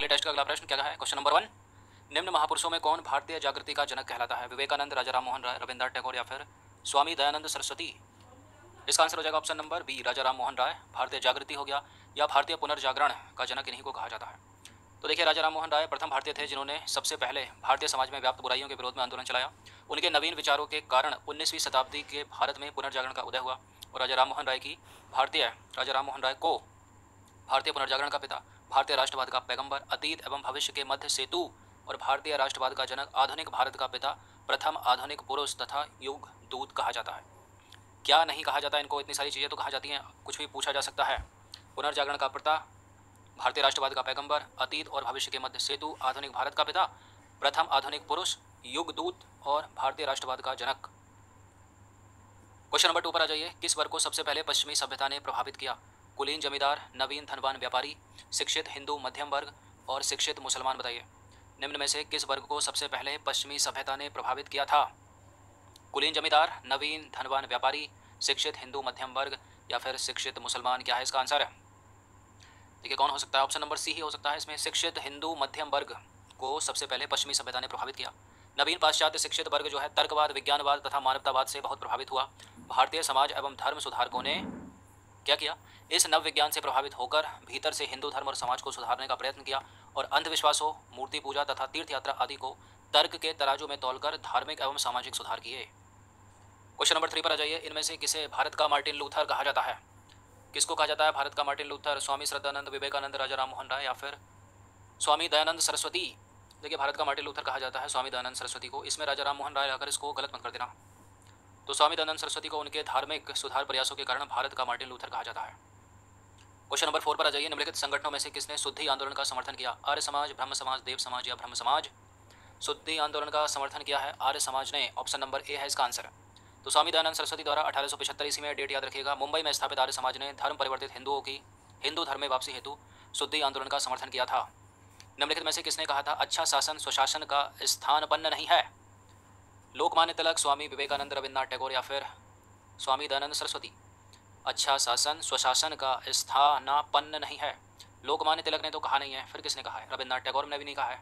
चलिए टेस्ट का अगला प्रश्न क्या है। क्वेश्चन नंबर 1, निम्न महापुरुषों में कौन भारतीय जागृति का जनक कहलाता है? विवेकानंद, राजा राम मोहन राय, रविन्द्रनाथ टैगोर या फिर स्वामी दयानंद सरस्वती? इसका आंसर हो जाएगा ऑप्शन नंबर बी, राजा राम मोहन राय। भारतीय जागृति हो गया या भारतीय पुनर्जागरण का जनक इन्हीं को कहा जाता है। तो देखिए, राजा राम मोहन राय प्रथम भारतीय थे जिन्होंने सबसे पहले भारतीय समाज में व्याप्त बुराइयों के विरोध में आंदोलन चलाया। उनके नवीन विचारों के कारण 19वीं शताब्दी के भारत में पुनर्जागरण का उदय हुआ और राजा राम मोहन राय को भारतीय पुनर्जागरण का पिता, भारतीय राष्ट्रवाद का पैगंबर, अतीत एवं भविष्य के मध्य सेतु और भारतीय राष्ट्रवाद का जनक, आधुनिक भारत का पिता, प्रथम आधुनिक पुरुष तथा युग दूत कहा जाता है। क्या नहीं कहा जाता इनको? इतनी सारी चीज़ें तो कहा जाती हैं, कुछ भी पूछा जा सकता है। पुनर्जागरण का पिता, भारतीय राष्ट्रवाद का पैगंबर, अतीत और भविष्य के मध्य सेतु, आधुनिक भारत का पिता, प्रथम आधुनिक पुरुष, युग दूत और भारतीय राष्ट्रवाद का जनक। क्वेश्चन नंबर 2 पर आ जाइए। किस वर्ग को सबसे पहले पश्चिमी सभ्यता ने प्रभावित किया? कुलीन जमींदार, नवीन धनवान व्यापारी, शिक्षित हिंदू मध्यम वर्ग और शिक्षित मुसलमान? बताइए, निम्न में से किस वर्ग को सबसे पहले पश्चिमी सभ्यता ने प्रभावित किया था? कुलीन जमींदार, नवीन धनवान व्यापारी, शिक्षित हिंदू मध्यम वर्ग या फिर शिक्षित मुसलमान? क्या है इसका आंसर? देखिए, कौन हो सकता है? ऑप्शन नंबर सी ही हो सकता है इसमें। शिक्षित हिंदू मध्यम वर्ग को सबसे पहले पश्चिमी सभ्यता ने प्रभावित किया। नवीन पाश्चात्य शिक्षित वर्ग जो है तर्कवाद, विज्ञानवाद तथा मानवतावाद से बहुत प्रभावित हुआ। भारतीय समाज एवं धर्म सुधारकों ने क्या किया? इस नव विज्ञान से प्रभावित होकर भीतर से हिंदू धर्म और समाज को सुधारने का प्रयत्न किया और अंधविश्वासों, मूर्ति पूजा तथा तीर्थ यात्रा आदि को तर्क के तराजू में तौलकर धार्मिक एवं सामाजिक सुधार किए। क्वेश्चन नंबर 3 पर आ जाइए। इनमें से किसे भारत का मार्टिन लूथर कहा जाता है? किसको कहा जाता है भारत का मार्टिन लूथर? स्वामी श्रद्धानंद, विवेकानंद, राजा राम मोहन राय या फिर स्वामी दयानंद सरस्वती? देखिए, भारत का मार्टिन लूथर कहा जाता है स्वामी दयानंद सरस्वती को। इसमें राजा राम मोहन राय अगर इसको गलत मत कर देना। तो स्वामी दयानंद सरस्वती को उनके धार्मिक सुधार प्रयासों के कारण भारत का मार्टिन लूथर कहा जाता है। क्वेश्चन नंबर 4 पर आ जाइए। निम्नलिखित संगठनों में से किसने शुद्धि आंदोलन का समर्थन किया? आर्य समाज, ब्रह्म समाज, देव समाज या ब्रह्म समाज? शुद्धि आंदोलन का समर्थन किया है आर्य समाज ने। ऑप्शन नंबर ए है इसका आंसर। तो स्वामी दयानंद सरस्वती द्वारा 1875 ईस्वी में, डेट याद रखिएगा, मुंबई में स्थापित आर्य समाज ने धर्म परिवर्तित हिंदुओं की हिंदू धर्म में वापसी हेतु शुद्धि आंदोलन का समर्थन किया था। निम्नलिखित में से किसने कहा था अच्छा शासन स्वशासन का स्थानपन्न नहीं है? लोकमान्य तिलक, स्वामी विवेकानंद, रविन्द्रनाथ टैगोर या फिर स्वामी दयानंद सरस्वती? अच्छा शासन स्वशासन का स्थानापन्न नहीं है। लोकमान्य तिलक ने तो कहा नहीं है, फिर किसने कहा है? रविन्द्रनाथ टैगोर ने भी नहीं कहा है।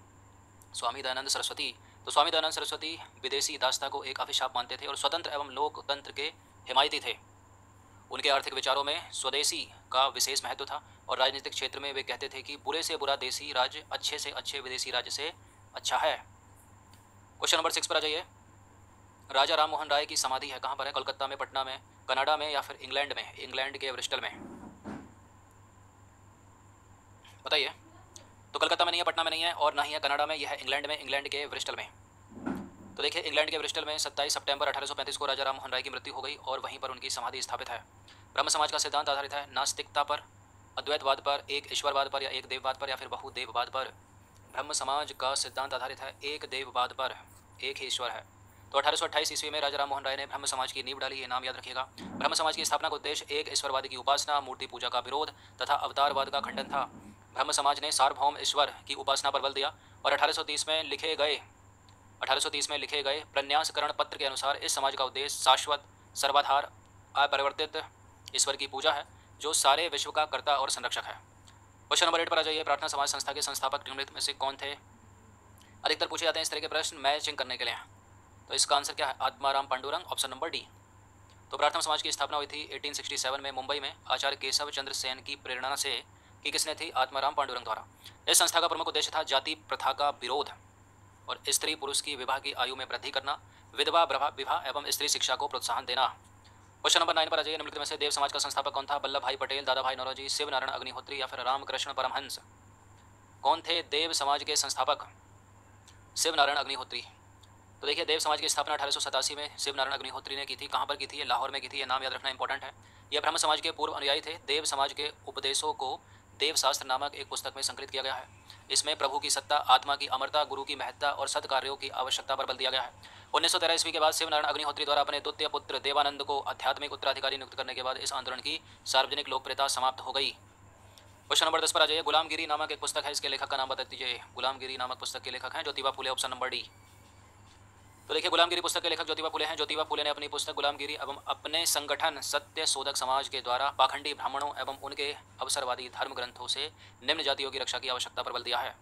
स्वामी दयानंद सरस्वती? तो स्वामी दयानंद सरस्वती विदेशी दासता को एक अभिशाप मानते थे और स्वतंत्र एवं लोकतंत्र के हिमायती थे। उनके आर्थिक विचारों में स्वदेशी का विशेष महत्व था और राजनीतिक क्षेत्र में वे कहते थे कि बुरे से बुरा देसी राज्य अच्छे से अच्छे विदेशी राज्य से अच्छा है। क्वेश्चन नंबर 6 पर आ जाइए। राजा राम मोहन राय की समाधि है कहाँ पर है? कोलकाता में, पटना में, कनाडा में या फिर इंग्लैंड में? इंग्लैंड के ब्रिस्टल में। बताइए। तो कलकत्ता में नहीं है, पटना में नहीं है और ना ही है कनाडा में, यह है इंग्लैंड में, इंग्लैंड के ब्रिस्टल में। तो देखिए, इंग्लैंड के ब्रिस्टल में 27 सितंबर 1835 को राजा राम मोहन राय की मृत्यु हो गई और वहीं पर उनकी समाधि स्थापित है। ब्रह्म समाज का सिद्धांत आधारित है नास्तिकता पर, अद्वैतवाद पर, एक ईश्वरवाद पर या एक देववाद पर या फिर बहुदेववाद पर? ब्रह्म समाज का सिद्धांत आधारित है एक देववाद पर, एक ही ईश्वर है। तो 1828 ईस्वी में राजा राम मोहन राय ने ब्रह्म समाज की नींव डाली, ये नाम याद रखिएगा। ब्रह्म समाज की स्थापना का उद्देश्य एक ईश्वरवाद की उपासना, मूर्ति पूजा का विरोध तथा अवतारवाद का खंडन था। ब्रह्म समाज ने सार्वभौम ईश्वर की उपासना पर बल दिया और 1830 में लिखे गए प्रन्यासकरण पत्र के अनुसार इस समाज का उद्देश्य शाश्वत, सर्वाधार, अपरिवर्तित ईश्वर की पूजा है जो सारे विश्व का कर्ता और संरक्षक है। क्वेश्चन नंबर 8 पर आ जाइए। प्रार्थना समाज संस्था के संस्थापक निम्नलिखित में से कौन थे? अधिकतर पूछे जाते हैं इस तरह के प्रश्न मैचिंग करने के लिए। तो इसका आंसर क्या है? Atmaram Pandurang, option number D. तो प्रार्थना समाज की स्थापना हुई थी 1867 में मुंबई में आचार्य केशव चंद्र सेन की प्रेरणा से। कि किसने थी? आत्माराम पांडुरंग द्वारा। इस संस्था का प्रमुख उद्देश्य था जाति प्रथा का विरोध और स्त्री पुरुष की विवाह की आयु में वृद्धि करना, विधवा विवाह एवं स्त्री शिक्षा को प्रोत्साहन देना। क्वेश्चन नंबर 9 पर आ जाइए। निम्नलिखित में से देव समाज का संस्थापक कौन था? वल्लभ भाई पटेल, दादा भाई नौरोजी, शिव नारायण अग्निहोत्री या फिर रामकृष्ण परमहंस? कौन थे देव समाज के संस्थापक? शिव नारायण अग्निहोत्री। तो देखिए, देव समाज की स्थापना 1887 में शिव नारायण अग्निहोत्री ने की थी। कहाँ पर की थी? ये लाहौर में की थी। ये नाम याद रखना इंपॉर्टेंट है। यह ब्रह्म समाज के पूर्व अनुयायी थे। देव समाज के उपदेशों को देवशास्त्र नामक एक पुस्तक में संकलित किया गया है। इसमें प्रभु की सत्ता, आत्मा की अमरता, गुरु की महत्ता और सत्कार्यों की आवश्यकता पर बल दिया गया है। 1913 ईस्वी के बाद शिव नारायण अग्निहोत्री द्वारा अपने द्वितीय पुत्र देवानंद को आध्यात्मिक उत्तराधिकारी नियुक्त करने के बाद इस आंदोलन की सार्वजनिक लोकप्रियता समाप्त हो गई। क्वेश्चन नंबर 10 पर आ जाइए। गुलामगिरी नामक एक पुस्तक है, इसके लेखक का नाम बता दीजिए। गुलामगिरी नामक पुस्तक के लेखक हैं Jyotiba Phule, option number D. तो देखिए, गुलामगिरी पुस्तक के लेखक ज्योतिबा फुले हैं। ज्योतिबा फुले ने अपनी पुस्तक गुलामगिरी एवं अपने संगठन सत्य शोधक समाज के द्वारा पाखंडी ब्राह्मणों एवं उनके अवसरवादी धर्म ग्रंथों से निम्न जातियों की रक्षा की आवश्यकता पर बल दिया है।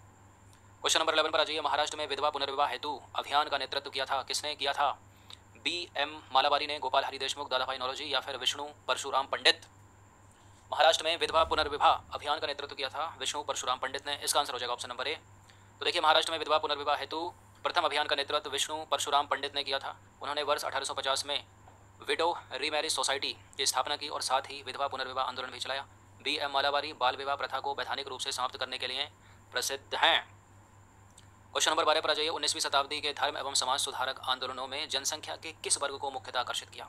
क्वेश्चन नंबर 11 पर आ जाइए। महाराष्ट्र में विधवा पुनर्विवाह हेतु अभियान का नेतृत्व किया था, किसने किया था? BM मालाबारी ने, गोपाल हरि देशमुख, दादाभाई नौरोजी या फिर विष्णु परशुराम पंडित? महाराष्ट्र में विधवा पुनर्विवाह अभियान का नेतृत्व किया था विष्णु परशुराम पंडित ने। इसका आंसर हो जाएगा ऑप्शन नंबर ए। तो देखिए, महाराष्ट्र में विधवा पुनर्विवाह हेतु प्रथम अभियान का नेतृत्व विष्णु परशुराम पंडित ने किया था। उन्होंने वर्ष 1850 में विडो रीमैरिज सोसाइटी की स्थापना की और साथ ही विधवा पुनर्विवाह आंदोलन भी चलाया। BM मालाबारी बाल विवाह प्रथा को वैधानिक रूप से समाप्त करने के लिए प्रसिद्ध हैं। क्वेश्चन नंबर 12 पर आ जाइए। 19वीं शताब्दी के धर्म एवं समाज सुधारक आंदोलनों में जनसंख्या के किस वर्ग को मुख्यतः आकर्षित किया?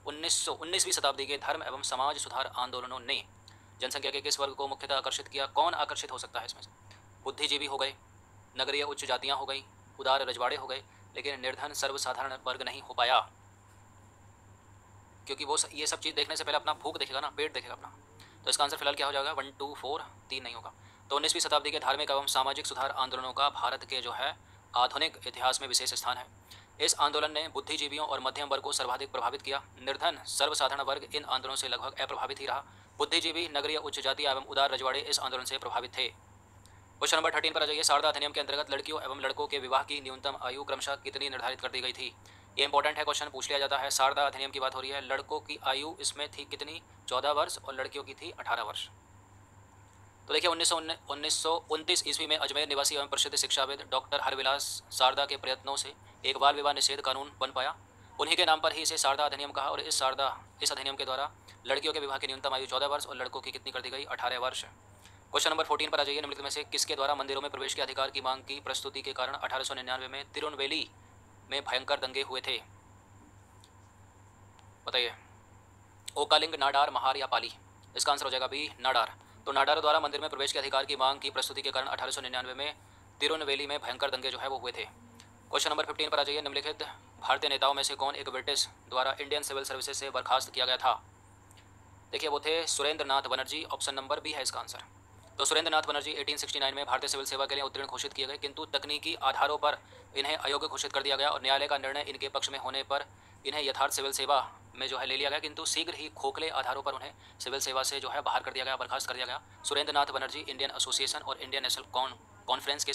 19वीं शताब्दी के धर्म एवं समाज सुधार आंदोलनों ने जनसंख्या के किस वर्ग को मुख्यतः आकर्षित किया? कौन आकर्षित हो सकता है इसमें से? बुद्धिजीवी हो गए, नगरीय उच्च जातियाँ हो गई, उदार रजवाड़े हो गए, लेकिन निर्धन सर्वसाधारण वर्ग नहीं हो पाया, क्योंकि वो ये सब चीज़ देखने से पहले अपना भूख देखेगा ना, पेट देखेगा अपना। तो इसका आंसर फिलहाल क्या हो जाएगा? 1 2 4 3 नहीं होगा। तो 19वीं शताब्दी के धार्मिक एवं सामाजिक सुधार आंदोलनों का भारत के जो है आधुनिक इतिहास में विशेष स्थान है। इस आंदोलन ने बुद्धिजीवियों और मध्यम वर्ग को सर्वाधिक प्रभावित किया। निर्धन सर्वसाधारण वर्ग इन आंदोलनों से लगभग अप्रभावित ही रहा। बुद्धिजीवी, नगरीय उच्च जाति एवं उदार रजवाड़े इस आंदोलन से प्रभावित थे। क्वेश्चन नंबर 13 पर आ जाइए। शारदा अधिनियम के अंतर्गत लड़कियों एवं लड़कों के विवाह की न्यूनतम आयु क्रमशः कितनी निर्धारित कर दी गई थी? ये इंपॉर्टेंट है, क्वेश्चन पूछ लिया जाता है। शारदा अधिनियम की बात हो रही है। लड़कों की आयु इसमें थी कितनी? 14 वर्ष और लड़कियों की थी 18 वर्ष। तो देखिए, 1929 ईस्वी में अजमेर निवासी एवं प्रसिद्ध शिक्षाविद डॉक्टर हरविलास शारदा के प्रयत्नों से एक बाल विवाह निषेध कानून बन पाया। उन्हीं के नाम पर ही इसे शारदा अधिनियम कहा। और इस अधिनियम के द्वारा लड़कियों के विवाह की न्यूनतम आयु 14 वर्ष और लड़कों की कितनी कर दी गई? 18 वर्ष। क्वेश्चन नंबर 14 पर आ जाइए। निम्नलिखित में से किसके द्वारा मंदिरों में प्रवेश के अधिकार की मांग की प्रस्तुति के कारण 1899 में तिरुनवेली में भयंकर दंगे हुए थे? बताइए। ओकालिंग, नाडार, महार या पाली? इसका आंसर हो जाएगा बी, नाडार। तो नाडार द्वारा मंदिर में प्रवेश के अधिकार की मांग की प्रस्तुति के कारण 1899 में तिरुनवेली में भयंकर दंगे जो है वो हुए थे। क्वेश्चन नंबर 15 पर आ जाइए। निम्नलिखित भारतीय नेताओं में से कौन एक ब्रिटिश द्वारा इंडियन सिविल सर्विसेज से बर्खास्त किया गया था? देखिए, वो थे सुरेंद्र नाथ बनर्जी। ऑप्शन नंबर बी है इसका आंसर। तो सुरेंद्र नाथ बनर्जी 1869 में भारतीय सिविल सेवा के लिए उत्तीर्ण घोषित किए गए, किंतु तकनीकी आधारों पर इन्हें अयोग्य घोषित कर दिया गया और न्यायालय का निर्णय इनके पक्ष में होने पर इन्हें यथार्थ सिविल सेवा में जो है ले लिया गया, किंतु शीघ्र ही खोखले आधारों पर उन्हें सिविल सेवा से जो है बाहर कर दिया गया, बर्खास्त कर दिया गया। सुरेंद्र नाथ बनर्जी इंडियन एसोसिएशन और इंडियन नेशनल कॉन्फ्रेंस के